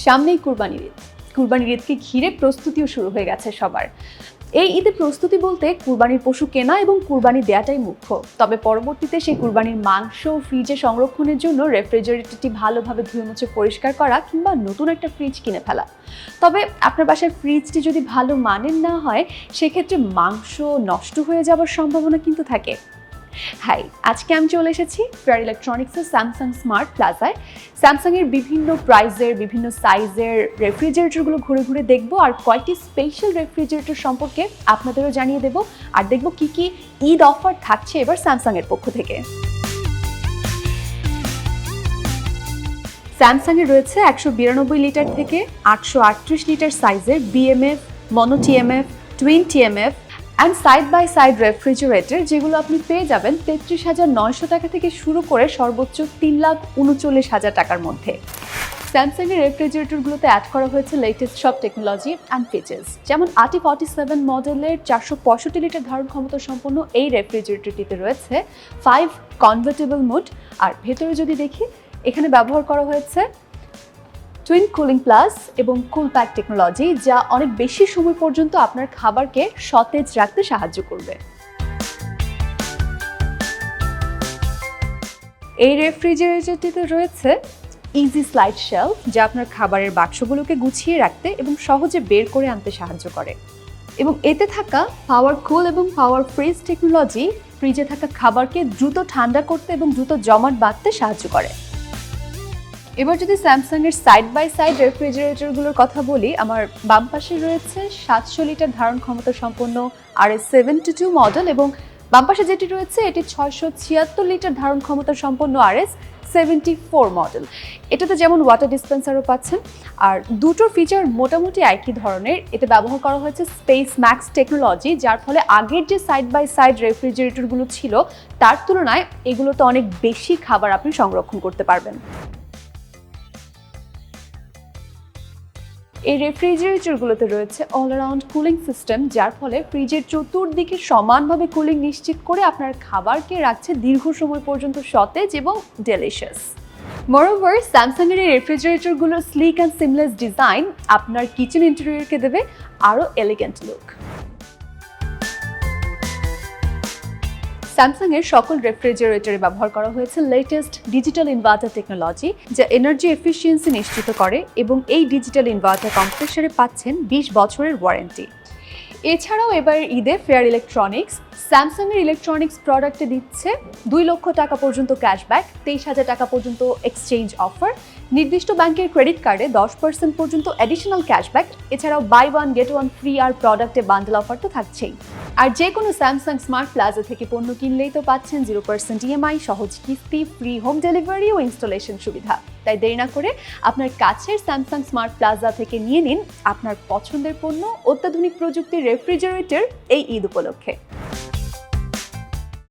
সামনেই কুরবানির ঈদ। কুরবানির ঈদকে ঘিরে প্রস্তুতিও শুরু হয়ে গেছে সবার। এই ঈদের প্রস্তুতি বলতে কুরবানির পশু কেনা এবং কুরবানি দেওয়াটাই মুখ্য। তবে পরবর্তীতে সেই কুরবানির মাংস ফ্রিজে সংরক্ষণের জন্য রেফ্রিজারেটরটি ভালোভাবে ধুয়ে মুছে পরিষ্কার করা কিংবা নতুন একটা ফ্রিজ কিনে ফেলা। তবে আপনার বাসার ফ্রিজটি যদি ভালো মানের না হয়, সেক্ষেত্রে মাংস নষ্ট হয়ে যাওয়ার সম্ভাবনা কিন্তু থাকে। হাই, আজকে আমি চলে এসেছি ফেয়ার ইলেকট্রনিক্সের স্যামসাং স্মার্ট প্লাজায়। স্যামসাংয়ের বিভিন্ন প্রাইজের বিভিন্ন সাইজের রেফ্রিজারেটরগুলো ঘুরে ঘুরে দেখবো, আর কয়েকটি স্পেশাল রেফ্রিজারেটর সম্পর্কে আপনাদেরও জানিয়ে দেবো, আর দেখবো কি কি ঈদ অফার থাকছে এবার স্যামসাংয়ের পক্ষ থেকে। স্যামসাংয়ের রয়েছে 192 লিটার থেকে 838 লিটার সাইজের BMF, mono TMF, twin TMF and side by side refrigerator, যেগুলো আপনি পেয়ে যাবেন 33,900 টাকা থেকে শুরু করে সর্বোচ্চ 3,39,000 টাকার মধ্যে। স্যামসাংয়ের রেফ্রিজারেটরগুলোতে অ্যাড করা হয়েছে লেটেস্ট সব টেকনোলজি অ্যান্ড ফিচার্স, যেমন RT47 মডেলের 465 লিটার ধারণ ক্ষমতা সম্পন্ন এই রেফ্রিজারেটরটিতে রয়েছে 5 কনভার্টেবল মোড। আর ভেতরে যদি দেখি, এখানে ব্যবহার করা হয়েছে টুইন কুলিং প্লাস এবং কুল প্যাক টেকনোলজি, যা অনেক বেশি সময় পর্যন্ত আপনার খাবারকে সতেজ রাখতে সাহায্য করবে। এই রেফ্রিজারেটরটিতে রয়েছে ইজি স্লাইড শেলফ, যা আপনার খাবারের বাক্সগুলোকে গুছিয়ে রাখতে এবং সহজে বের করে আনতে সাহায্য করে। এবং এতে থাকা পাওয়ার কুল এবং পাওয়ার ফ্রিজ টেকনোলজি ফ্রিজে থাকা খাবারকে দ্রুত ঠান্ডা করতে এবং দ্রুত জমাট বাঁধতে সাহায্য করে। এবার যদি স্যামসাংয়ের সাইড বাই সাইড রেফ্রিজারেটরগুলোর কথা বলি, আমার বাম পাশে রয়েছে 700 লিটার ধারণ ক্ষমতা সম্পন্ন RS72 মডেল, এবং বাম পাশে যেটি রয়েছে এটি 676 লিটার ধারণ ক্ষমতা সম্পন্ন RS74 মডেল। এটাতে যেমন ওয়াটার ডিসপেন্সারও পাচ্ছেন, আর দুটোর ফিচার মোটামুটি একই ধরনের। এতে ব্যবহার করা হয়েছে স্পেস ম্যাক্স টেকনোলজি, যার ফলে আগের যে সাইড বাই সাইড রেফ্রিজারেটরগুলো ছিল তার তুলনায় এগুলোতে অনেক বেশি খাবার আপনি সংরক্ষণ করতে পারবেন। এই রেফ্রিজারেটরগুলোতে রয়েছে অল অ্যারাউন্ড কুলিং সিস্টেম, যার ফলে ফ্রিজের চতুর্দিকে সমানভাবে কুলিং নিশ্চিত করে আপনার খাবারকে রাখছে দীর্ঘ সময় পর্যন্ত সতেজ এবং ডেলিশিয়াস। মোরওভার, স্যামসাংয়ের এই রেফ্রিজারেটরগুলোর স্লিক অ্যান্ড সিমলেস ডিজাইন আপনার কিচেন ইন্টেরিয়রকে দেবে আরও এলিগেন্ট লুক। স্যামসাংয়ের সকল রেফ্রিজারেটরে ব্যবহার করা হয়েছে লেটেস্ট ডিজিটাল ইনভার্টার টেকনোলজি, যা এনার্জি এফিসিয়েন্সি নিশ্চিত করে, এবং এই ডিজিটাল ইনভার্টার কম্প্রেসরে পাচ্ছেন 20 বছরের ওয়ারেন্টি। এছাড়াও এবার ঈদে ফেয়ার ইলেকট্রনিক্স স্যামসাংয়ের ইলেকট্রনিক্স প্রোডাক্টে দিচ্ছে 2 লক্ষ টাকা পর্যন্ত ক্যাশব্যাক, 23,000 টাকা পর্যন্ত এক্সচেঞ্জ অফার, নির্দিষ্ট ব্যাংকের ক্রেডিট কার্ডে 10% পর্যন্ত অ্যাডিশনাল ক্যাশব্যাক, এছাড়াও buy one get one free আর প্রোডাক্টে বান্ডেল অফার তো থাকছেই। আর যে কোনো স্যামসাং স্মার্ট প্লাজা থেকে পণ্য কিনলেই তো পাচ্ছেন 0% EMI, সহজ কিস্তি, ফ্রি হোম ডেলিভারি ও ইনস্টলেশন সুবিধা। তাই দেরি না করে আপনার কাছের স্যামসাং স্মার্ট প্লাজা থেকে নিয়ে নিন আপনার পছন্দের পণ্য, অত্যাধুনিক প্রযুক্তির রেফ্রিজারেটর এই ঈদ উপলক্ষে।